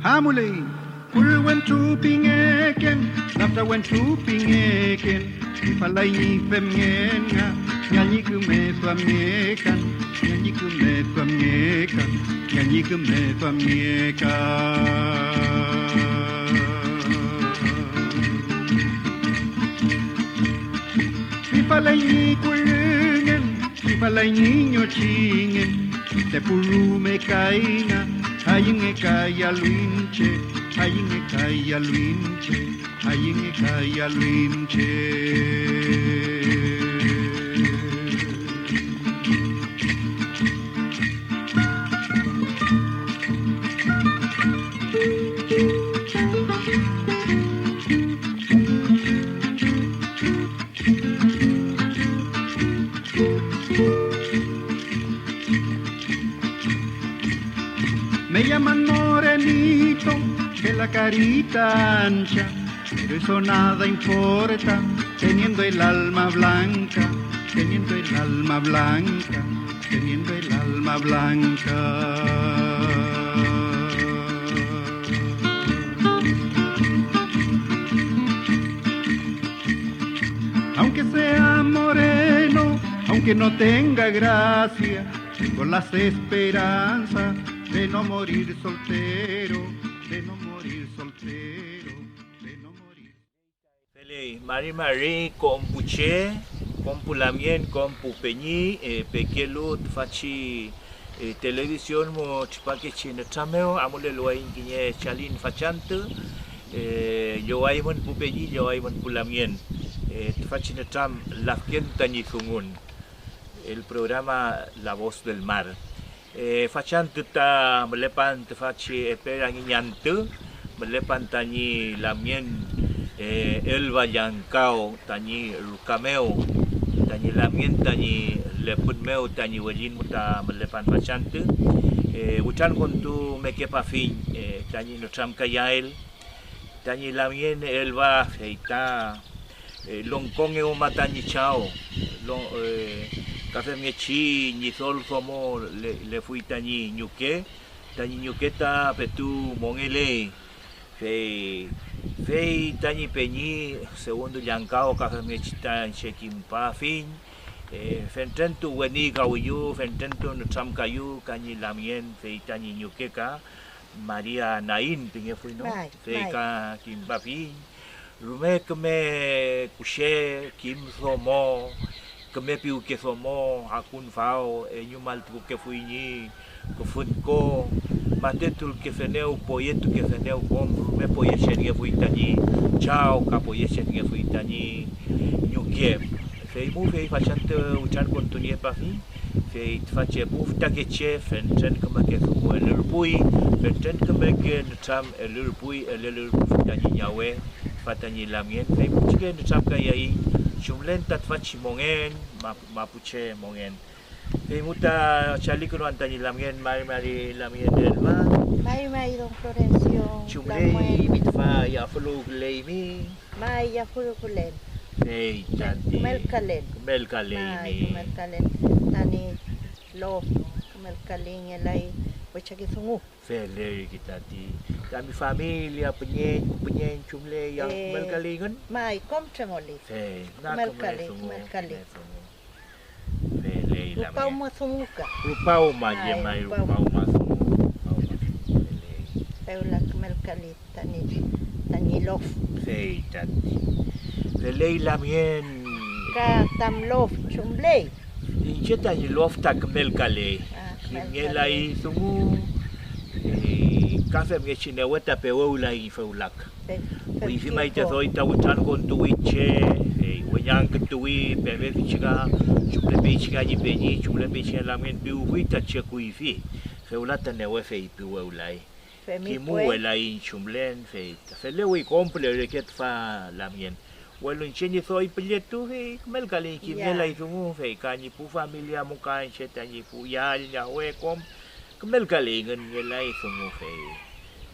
Hamulay, kul went trooping again, after went trooping again. Ifalay ni femnga, nyanyi kume famiekan, nyanyi kume famiekan, nyanyi kume famiekan. Ifalay ni kulungen, ifalay ni nyochingen, te pulume kaina. Ayinge kaya luinche, ayinge kaya luinche, ayinge kaya luinche. Me llaman morenito, que la carita ancha, pero eso nada importa, teniendo el alma blanca, teniendo el alma blanca, teniendo el alma blanca. Aunque sea moreno, aunque no tenga gracia, tengo las esperanzas de no morir soltero, de no morir soltero, de no morir. Mari com buche, com pulamien, com pupeñi, pequelo faci television mo chipake china tameo amule loai kinye chalin facante, yo ai mon pupeñi, yo ai mon pulamien, faci na tam lafken tani fungun. El programa La Voz del Mar. Fachan ta melepan te faci perang nyante melepan tani lamien elva yankau tani rukameo tani lamien tani leput meu tani wajin muta melepan fachan tu utan kontu mekepa fin tani notram kayael tani lamien elva feita longkong e matani chao long café miechi ni sol como le fui tani nyuke ta petu mongele fe tani peñi segundo yankao café miechi tan chekim pa fin fententu weni kawiyu fententu nutram kayu kani lamien fe tani nyuke ka Maria Nain pinge fui no fe ka kim pa fin rume keme kushe kim somo keme piu ke somo akun fao nyumal tu ke fuini ko funko matetul ke feneu poietu ke feneu bom me poie cherie fuitani chao ka poie cherie fuitani nyuke fei mu fei fachante utan kontunie pa fi fei fache buf ta ke chef enten kama ke ko elpui enten kama ke ntam elpui elpui nyawe fatani lamien fei puche ntam ka yai Jumlen tatfachi mongen mapuche mongen. Muta chali kuno antani lamien mari lamien elma. Mai don Florencio. Jumlei mitfa ya fulu leimi. Mai ya fulu kulen. Hey tati. Melkalen. Melkalen. Tani lo melkalen elai wachaki sungu. Fele kitati. Kami familia penyen jumle yang melkalingan. Mai kom tremoli. Melkalen. Fele la. Rupau masunguka. Rupau maje mai rupau masungu. Peula melkali tani lof. Fei tati. Fele la mien. Ka tam lof jumle. Inche tani lof tak melkale. Kimgelai sungu. Café me chine weta pe wula I faulak. Wi fi mai te thoi ta utan kon tuiche, wanyang ketui pe me fichga, chumle pe chiga ni pe ni chumle pe chiga la men biu wi ta che kui fi. Feulata ne we fe pi wulai. Ki mu welai chumlen fe. Fe le wi komple le ket fa la mien. Welo cheni thoi pilietu fe mel kali ki melai sungu fe ka ni pu familia mu ka cheta ni pu ya ya we kom kemel kali ngen ngelai sungu fe.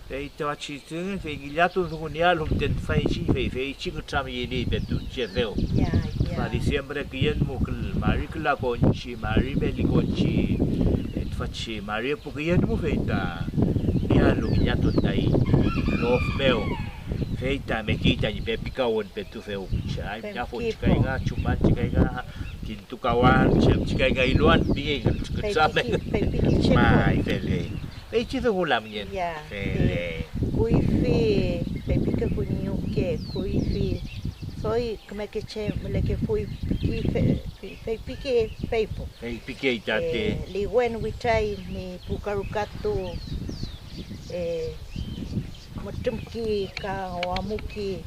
Fe to chi tu fe gilato sungu ni alum ten fa chi fe chi ngam yini betu che veo. Fa diciembre kien mu kl mari kla konchi mari beli konchi et fachi mari pu kien mu fe ta. Ni ya lo que ya tú ahí los veo feita me quita ni pe picawan pe tu feo chai ya fo chikai nga chuman chikai nga kintu kawan chikai nga iluan pi sabe mai fele pe chi do la mien fele Kuifi, pepica cuñuque, kuifi. Soy como que che, me le que fui pique peipo. pe pique tate Liguen wichai ni pucarucatu, motumki, kawamuki,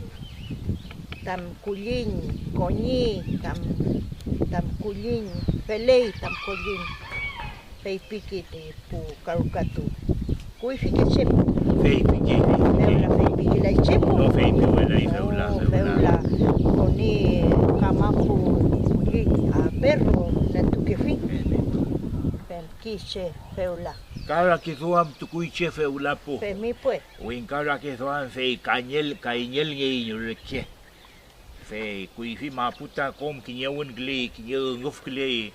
tam culin, coñi, tam culin, pelei, tam colin, peipique de pucarucatu. Kuifi que che. pe pique Feula feipique la chepo. no fe mi wala i feula Feula koni kamapu kuyi a perro na tukefi. Pen kiche feula. cara que zoam tu cuiche feula po Fe mi pues. Win cara que zoam fe cañel ngi yurke fe kuifi maputa kom kinyawun gle kinyunguf gle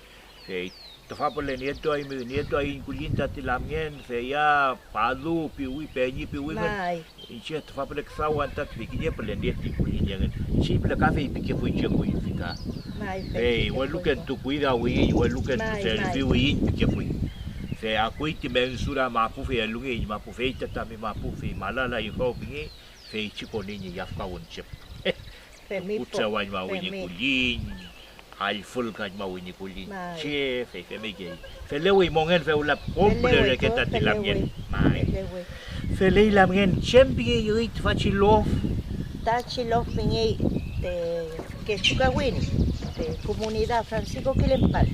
fe tafapole nieto ay kulinta tilamien fe ya palu piwi peñi piwi Mai. inche tafapole ksawan tat fe kinye pole nieti kulinyan chi pole kafe pike fu inche kuifi ka Mai. fe waluken tu cuida wi waluken tu servi wi pike fu fe akuiti mensura mapu fe lungi mapu fe tatami mapu fe malala yho pingi fe chiko ninyi yafka wonchep Fe mi po. Utsa wan ma wini kulin al full kaj ma wini kulin Mai. che fe me ge fe lewi mongen fe ula komple ke ta tilamien mai Lewe. fe le lamien champi yuit fachi lof Tachi los pinei de que chukawin. De comunidad Francisco Quilempal.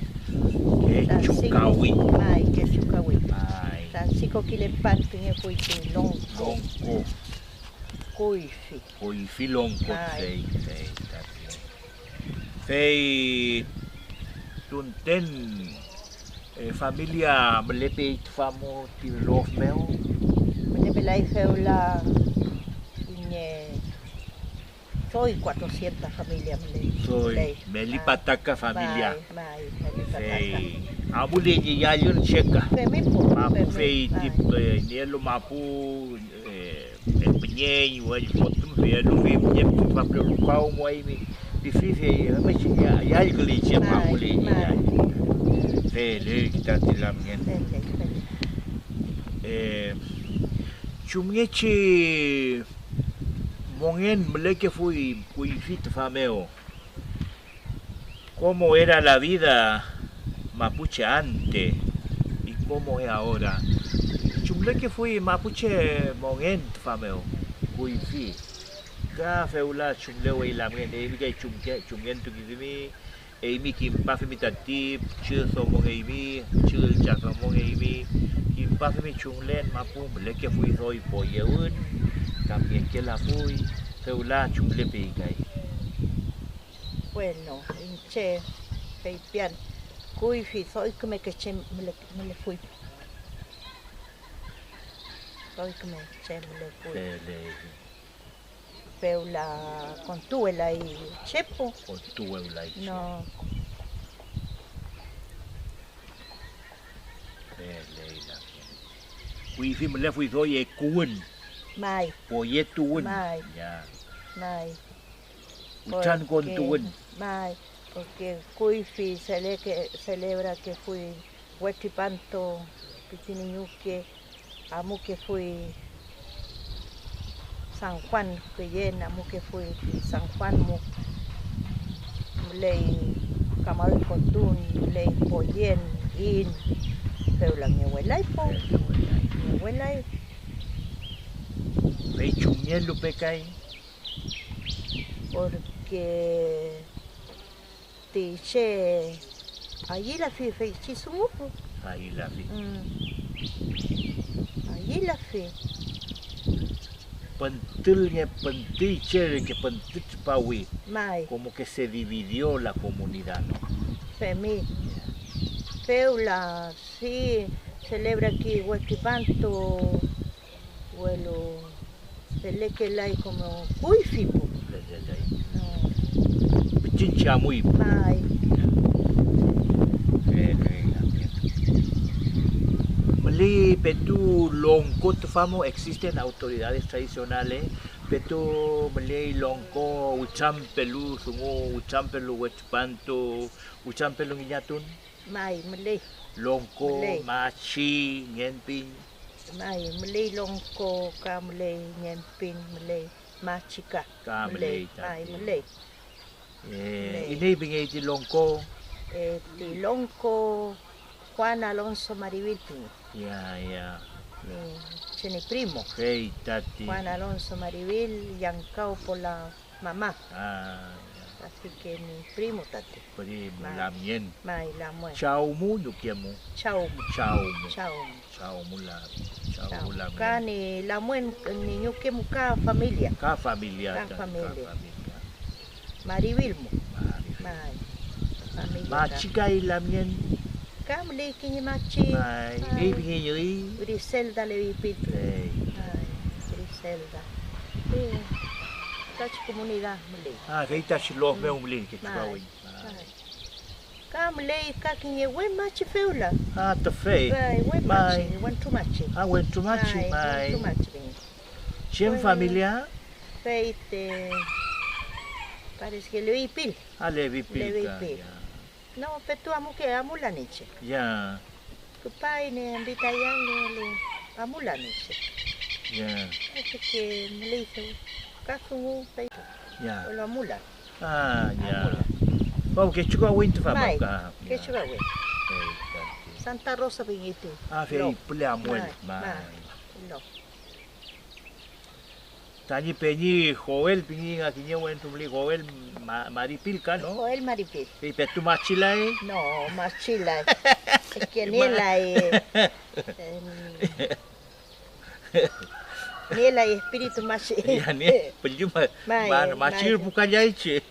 ke chukawi Mai que chukawin. mai Francisco Quilempal pinei fui sin longo. lonko Kuifi. koi filonko Ai. fe tunten familia melepe famo ti lof meo Me pelai feula iñe soy 400 familias soy melipataka familia Mai, fe amule ni yayun cheka mapu fe tip nielo mapu penye wal fotum fe lu fe penye pa pro pau moi mi fi fe me chinya yai gli che mapu le ni yai fe le kita tilamien chumngeche mongen mleke fui fit fameo cómo era la vida mapuche antes y cómo es ahora chumleke fui mapuche mongen fameo fui fi ka feula chumlewe la men e mi chumgen tu givimi e mi kim pa mi tatip chư so mo e mi chư cha so mo e mi kim pa mi chumlen mapu mleke fui roi po yeun también que la fui feula chumle peigai Bueno, inche feipian kuifi soy que que che me le fui. Soy que me che me le fui. Feula contuela y chepo. con tu la No, fui fi mle fui roi e kun mai, po ye tuun Mai. ya mai. uchan con tuun Mai, porque kuifi celebra que fui huechipanto, pitiniñuque, amo que fui San Juan, que llena, amo que fui San Juan, ley Camaro Contún, ley Poyen, In, pero la mi abuela y mi abuela y fe chumielo pecai porque dice allí la fi fe chisumupo. ahí la vi Allí la fi. pentilnya pentil chere que pentil pawi Mai, como que se dividió la comunidad no Femi. Feula, sí, celebra aquí Huequipanto, vuelo, que la hay como Cuifipo. Pichincha muy Mai, meli petu longko tufamo existen autoridades tradicionales petu Malay longko uchampelu sungu uchampelu wetpanto uchampelu nginyatun Mai Malay. longko Malay. machi ngenpin Mai Malay longko ka Malay ngempin Malay machika. Ka Malay, Mai tati. Malay. ini bingay di longko Di longko Juan Alonso Marivil ya Chene primo. hey tati Juan Alonso Marivil yang kau pola mamá. Así que mi primo tate. pwede mo Mai. lamien Mai la mue. chow mo nukia mo Chao. chow mo Chao. chow mo la chow Chao. mo lamien Ka ni la mue ni nyuke muka familia. ka familia Ka tati, familia. ka familia Marivil mo. Mari. Mai. Familia. Machi kay lamien Ka muli kinyi machi. mai Ai. ni bingay yuri Griselda le vipit. hey Ay, Griselda. Tach comunidad muli. kay ta shilo me umli ke Mai. chawin Ka muli ka kinyi we machi feula. ta fe Ay, we Mai. machi. Wan too much. went to machi Ay, mai wan too much. chien Bueno. familia Feite. Parece que le vipil. levi Levi pilka pil. No, pero tú amo que amo la niche. ya Tu pai ne ambita ya le amo la niche. ya Así que me le dice, caso ya lo amula. ya Bau ke chuka win tu fa Mai, ka que chuba we. hey tati Santa Rosa pingiti. fe pule amuel Mai. mai No. tani peñi joel pingi nga kinye wen tumli joel maripil ka no Joel Maripil. pe petu machilai No, más chila. Es que ni la ni la espíritu más. ya ni peljuma Mai, man machir mai. bukan jai che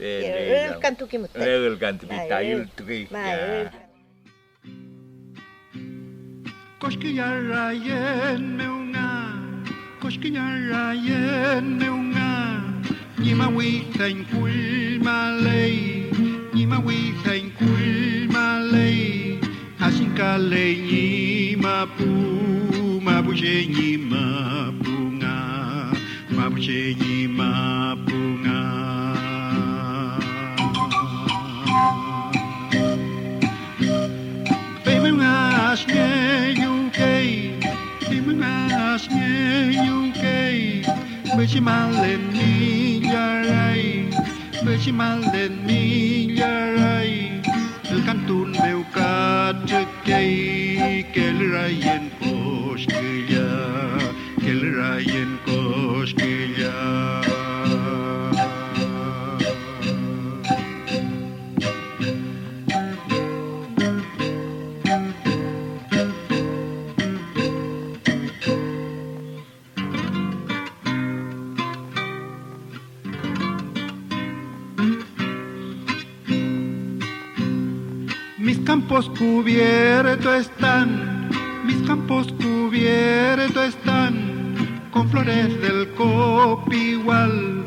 El canto que me está. Regel kan tu Mai, tayul tu Mai, Koskiyarayen meunga, koskiyarayen meunga, Nyimawi thành kul malay, Nyimawi thành kul malay, Asinkale nyimapu, Mabuje nyimapunga, Mabuje nyimapunga. Pimengas nye UK, pimengas nye UK, Bechimalen millaray, Bechimalen millaray, El cantun veu katkay, Kel rayen koskilla, Kel rayen koskilla. Mis campos cubiertos están, mis campos cubiertos están, con flores del copigual,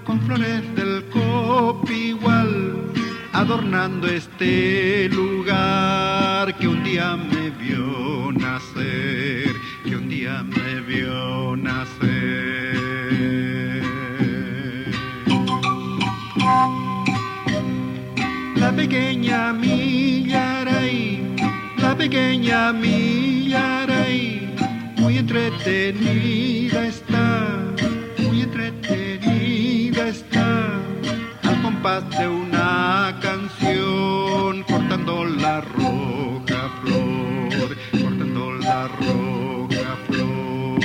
con flores del copigual, adornando este lugar que un día me vio nacer, que un día me vio nacer. La pequeña Millaray, la pequeña Millaray, muy entretenida está, muy entretenida está, al compás de una canción, cortando la roja flor, cortando la roja flor.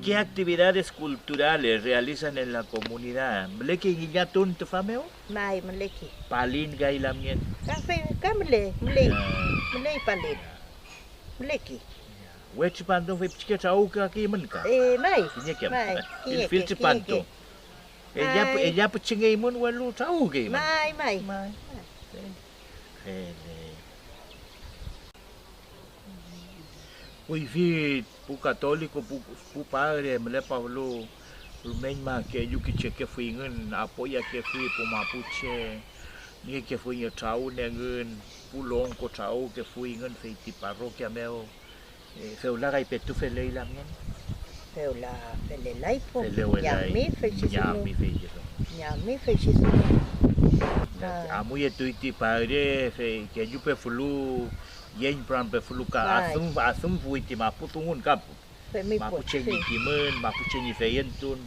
¿Qué actividades culturales realizan en la comunidad? Mleki nginyatun tu fameo? Mai maleki. Palin gay lamien. Ka mle, mle. Mle palin. Maleki. Wet panto foi pichke tau ka ki men ka. Mai. Kinya kem. Mai. Il filtro panto. Ella pichinge mun walu tau ke man. Mai. Ui vi pu católico pu padre me le Pablo Rumen ma ke yuki che ke fui ngen apoya ke fui pu mapuche ni ke fui ya tau ne ngen pu long ko tau ke fui ngen fe ti parroquia meu fe la gai petu fe le la mien Feu la fele lai po. fe le Ya mi fe si ya mi fe yo Ya mi fe si a muy etuiti padre fe ke yupe fulu yen pran pe fulu ka asum fui ti maputungun kapu Fe mi po. Mapuche ni timen, mapuche ni feyentun.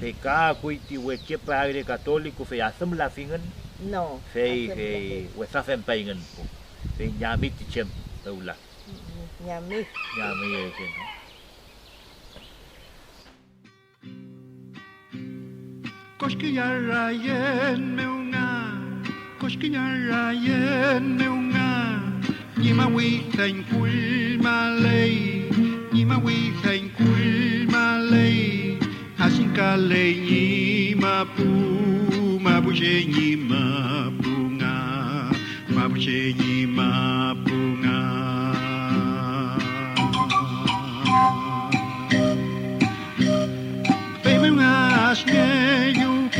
Fe ka kuiti we ke padre católico fe asam la fingen. No. Fe we sa fen pengen po. Fe nyami ti chem taula. Ya mi. Nyami e ke. Koskiyarayen meunga, koskiyarayen meunga. Nhima wi thành kul malay, nhima wi thành kul malay. Asin kalay nhima pu, mabuche nhima punga, mabuche nhima punga. Baby ngas nye UK,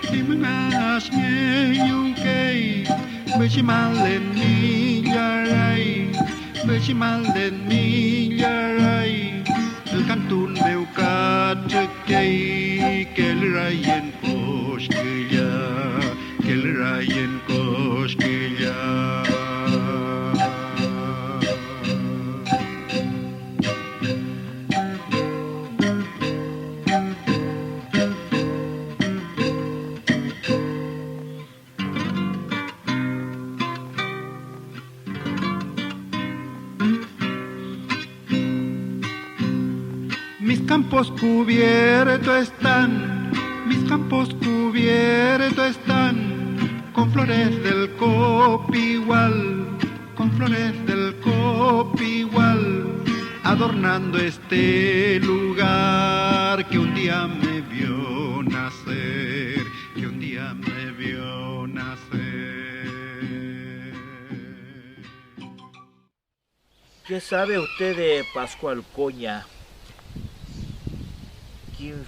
baby ngas nye UK. Beci malen millaray, beci malen millaray. El cantun meu katekay, kel rayen koskilla, kel rayen koskilla. Mis campos cubiertos están, mis campos cubiertos están, con flores del copigual, con flores del copigual, adornando este lugar que un día me vio nacer, que un día me vio nacer. ¿Qué sabe usted de Pascual Coña?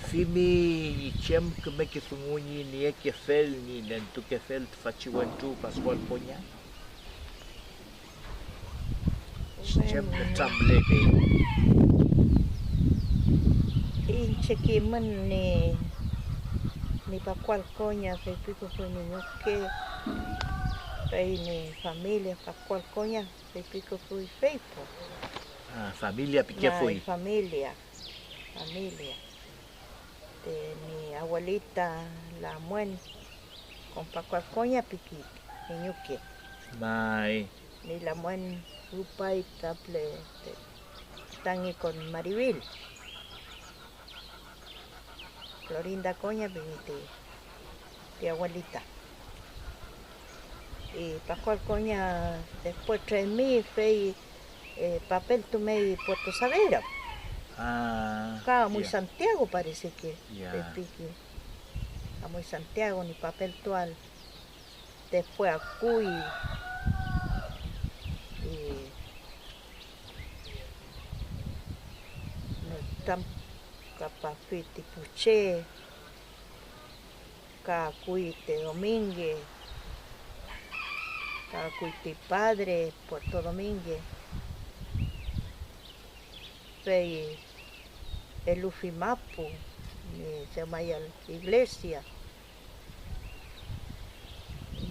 Fimi chem que me que sunguni ni que fel ni nentu que fel fachiwantu Pascual Coña. Chem de tamle be. Incheki man ni Pascual Coña fe pico fue niño que fe ni familia Pascual Coña fe pico fue feipo. Ah, familia pique fui. Familia. Mi abuelita la muen con Pascual Coña piqui niñuque Mai ni la muen rupa y taple tangi con Maribel Florinda Coña vinite de abuelita y Pascual Coña después 3000 fe papel tomé Puerto Savera. Acá muy Santiago parece que pique. A muy Santiago ni papel toal. Después a Cuy. Tam capaz fiti Puché. Acá Cuy te Domínguez. Acá Cuy te Padre, Puerto Domínguez. Fei el Ufimapu, se llama la iglesia.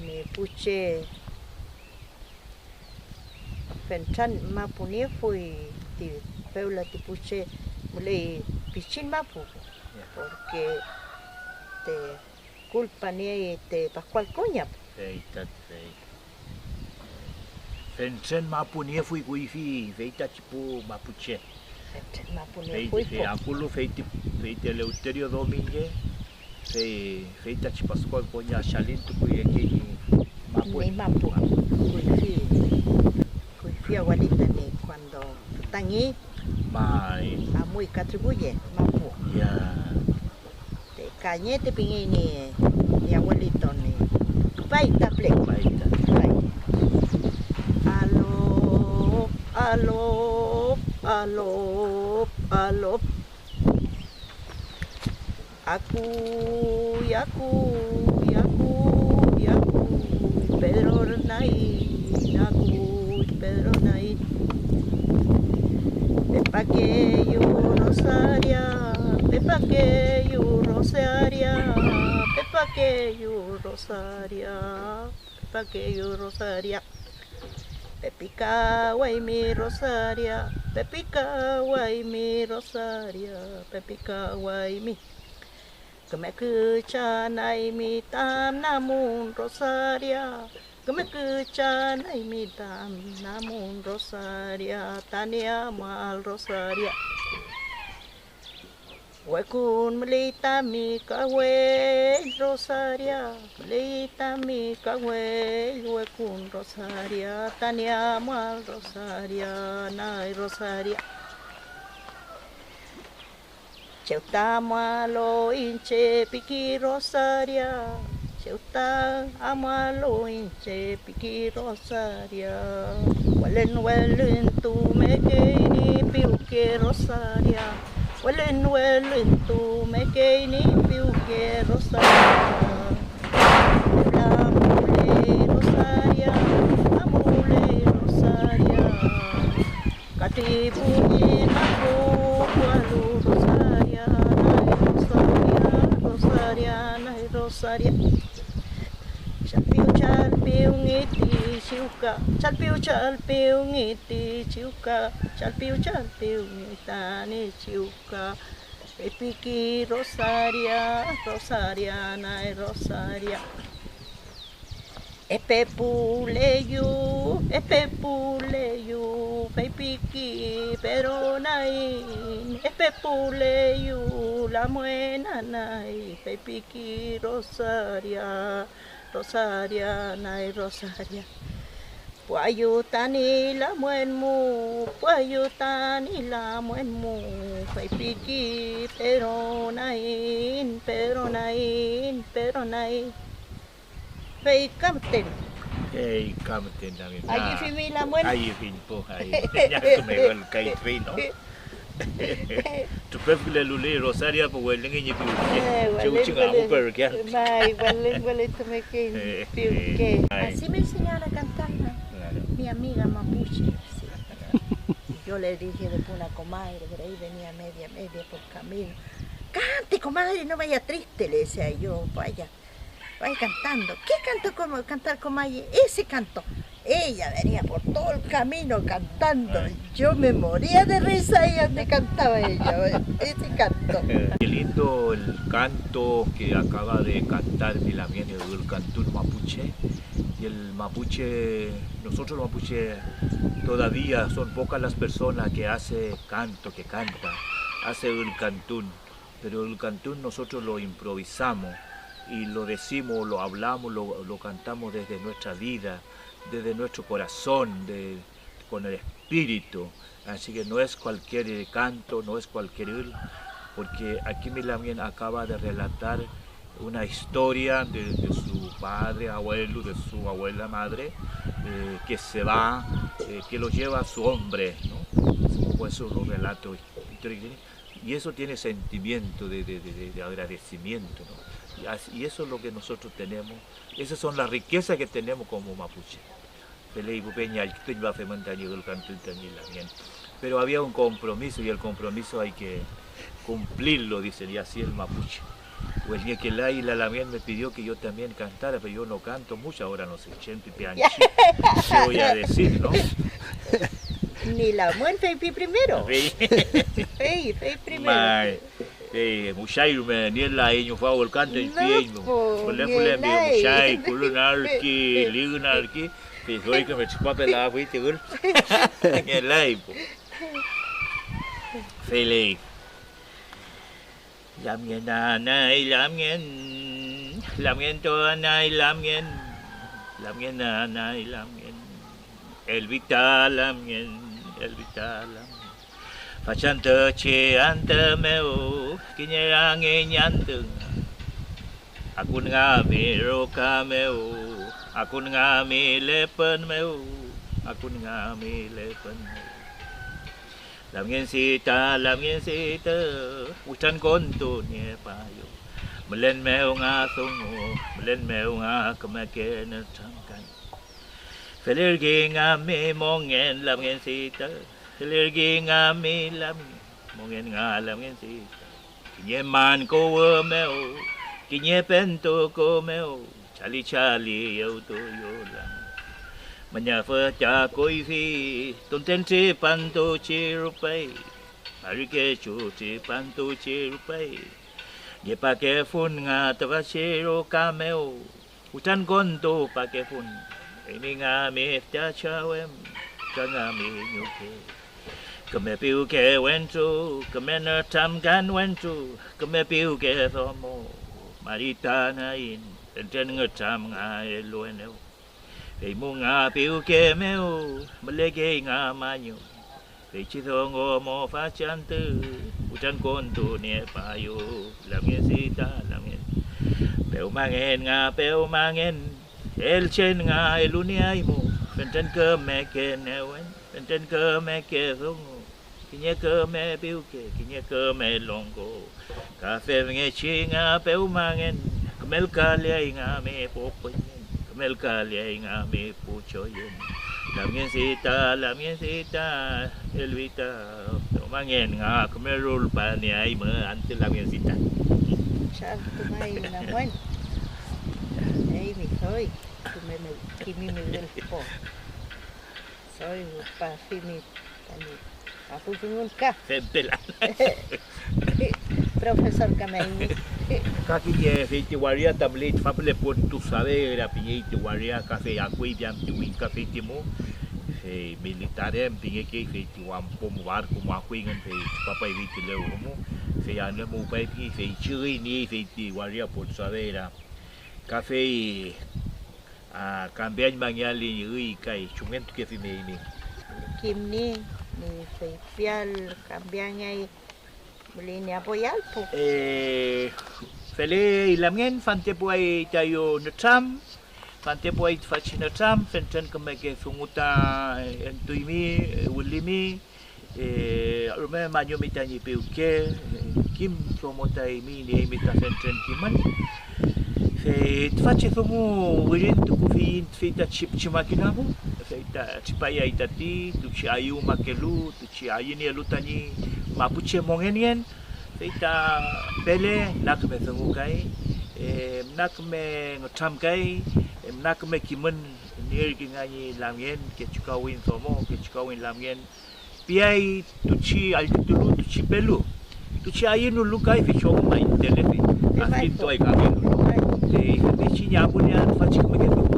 Me puche Fenchan Mapu ni fui ti peula ti puche mulei pichin Mapu porque te culpa ni te Pascual Coña. Fenchan Mapu ni fui kuifi feita tipo mapuche. Feite Apulo feite Eleuterio Domínguez feita ci Pascual Coña Chalinto que aquí Mapu. Kuifi abuelita ni cuando tangi. Mai. Amui katribuye, mapu. Ya. Te cañete pingini, mi abuelito ni. Paita ple. Paita. Aló, aló, aló, aló. Aku, Pedro Nai, aku, Pedro Nai. Pepa que yo Rosaria, Pepa que yo Rosaria, Pepa que yo Rosaria, Pepa que yo Rosaria. Pepica guay mi Rosaria, Pepica guay mi Rosaria, Pepica guay mi. Que me escucha nay mi tam namun Rosaria, que me escucha nay mi tam namun Rosaria, tania mal Rosaria. Huecun melita mi cahuel Rosaria, melita mi cahuel, huecun Rosaria, tania mal Rosaria, nay Rosaria. Cheuta malo inche piki Rosaria, Cheuta amalo inche piki Rosaria. Welen tu me keini piuke Rosaria, Welen tu me keini piuke Rosaria. Amule Rosaria, amule Rosaria, katipunyi aku walu Rosaria, nay Rosaria. Chalpiu ngiti ciuka, chalpiu ngiti ciuka, chalpiu ngitani ciuka. Pepiki Rosaria, Rosaria, nay Rosaria. Epepuleyu, pepiki peronain, epepuleyu la muena nay, pepiki Rosaria, Rosaria, nay Rosaria. Puayutani la muenmu, puayutani la muenmu, pepiki peronain, peronain. Pei kamten. Hey, kamten namin. Allí fui la muerte. Allí fin po. Ya tumayo el kay train, no? Tu prefile luli Rosaria po weling inyo piuke. Chuching amo pero kya. May, walen tumekin piuke. Así me enseñaron a cantar mi amiga mapuche. Sí. Yo le dije de una comadre, por ahí venía media por camino. Cante, comadre, no vaya triste, le decía yo, vaya cantando. ¿Qué canto como cantar comadre? Ese canto. Ella venía por todo el camino cantando. Yo me moría de risa y donde cantaba ella, ese canto. Qué lindo el canto que acaba de cantar Milamien, el cantón mapuche. Y el mapuche, nosotros los mapuche todavía son pocas las personas que hace canto, que canta, hace el cantón. Pero el cantón nosotros lo improvisamos y lo decimos, lo hablamos, lo cantamos desde nuestra vida, desde nuestro corazón, con el espíritu. Así que no es cualquier canto, no es cualquier porque aquí Milamien acaba de relatar una historia de su padre, abuelo, de su abuela madre, que se va, que lo lleva a su hombre, ¿no? Por eso lo relato. Y eso tiene sentimiento de agradecimiento, ¿no? Y eso es lo que nosotros tenemos, esas son las riquezas que tenemos como mapuche. Pero había un compromiso y el compromiso hay que cumplirlo, dicen, y así el mapuche. Pues el que la Lamien me pidió que yo también cantara, pero yo no canto mucho, ahora no sé, chente pianchi, ¿qué voy a decir, no? Ni la muerte fui primero. Fui primero. Mushay me ni la inyo fa ol canto en pie, fule me mushay kulunarki, ligunarki, que soy que me chupapa la fui te gol. En live. Fele. Lamien nanay lamien to nanay lamien nanay lamien. El vital lamien. Facante che ante meu, kinyerangi nyantung. Aku ngami roka meu, aku ngami lepen meu, aku ngami lepen meu. Lam ngien sita, utan konto nye payo. Melen meu nga thungo, melen meu nga kemaken tangkan. Felergi nga mi mongen lam ngien sita, felergi nga mi lam mongen nga lam ngien sita. Kinye man ko meu, kinye pento ko meu, chali chali yo to yo lang. Manya phơ cha koi phi, tôn ten chi panto chi rupai, marike chu chi panto chi rupai. Ye pa ke fun nga tava chero kameo, utan gonto pa ke fun. Emi nga me ta chawem, ka nga me nyuke. Kame piu ke wentu, kame na tam gan wentu, kame piu ke thomo. Marita na in, ten nga tam nga eloeneo. Vì mu nga piu ke meu, malege nga manyo. Vì chi thongo mo fa chan tư, utan konto ne payo. Lam ngien sita, lam ngien. Peu mangen nga peu mangen, el chen nga eluniay mo. Fenten ke me ke newen, fenten ke me ke thongo. Kinye ke me piu ke, kinye ke me longo. Kafe nge chi nga peu mangen, kamel kalyay nga me popoy. Melkalia nga me pucho yun. Lam ngien sita, Elvita. Mangin nga kumerul pa ni ay mga ante lam ngien sita. Siya tumay naman. Ay, mi soy. Kimi mi del po. Soy pa fimi. Apusungun ka. Fempelan. Profesor Kamei. Kaki ye feiti waria tablet fable pon tu saber a pinyeiti waria café akui biam ti win café timo fe militarem pinye ke feiti wam pom war como akui ngan fe papai viti leu mo fe ane mo pai pi fe chui ni feiti waria pon saber a café a cambiar mangyali ui kai chumento ke fi me Kimni ni fe pial cambiar ngai Boleh apoyar po. Fele ilamien fante puai tayo natam, fante puai faci natam, fenten kemeke funguta entuimi, ulimi, rume manyo mitani peuke, kim somotai mi ni mita fenten kiman. Fe faci fungu wirin tu kufi fita chip chimakinamu, fita chipaya itati, tu chiayu makelu, tu chiayu ni alutani. Mapuche mongenien, feita pele, nak me fengukai, nak me ngotamkai, nak me kimen nir kingani lamien, kechukawin thomo, kechukawin lamien, piai tuchi altitulu, tuchi pelu, tuchi ayinu lukai fichong ma intelefi, asli toy kami lu. De chinya punya fachi megetu,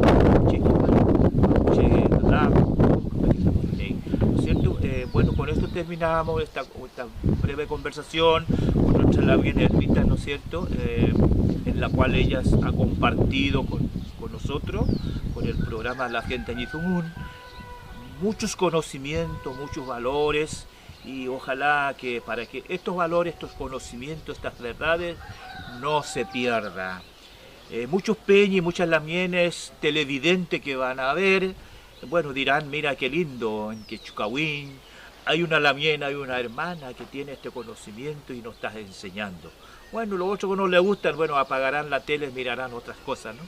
che lam. Bueno, con esto terminamos esta breve conversación con nuestra lamien Elvita, ¿no es cierto? En la cual ella ha compartido con nosotros, con el programa La Gente Ñizumun, muchos conocimientos, muchos valores, y ojalá que para que estos valores, estos conocimientos, estas verdades no se pierdan. Muchos peñis, muchas lamienes televidentes que van a ver, bueno, dirán, mira qué lindo, en Quechucahuín hay una lamiena, hay una hermana que tiene este conocimiento y nos está enseñando. Bueno, los otros que no les gustan, bueno, apagarán la tele, mirarán otras cosas, ¿no?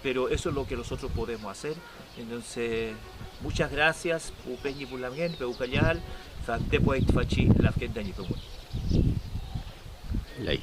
Pero eso es lo que nosotros podemos hacer. Entonces, muchas gracias, Pupeñi Pulamien, Peucayal, Santepo Fachi, La Gente Ñizumun. Ley.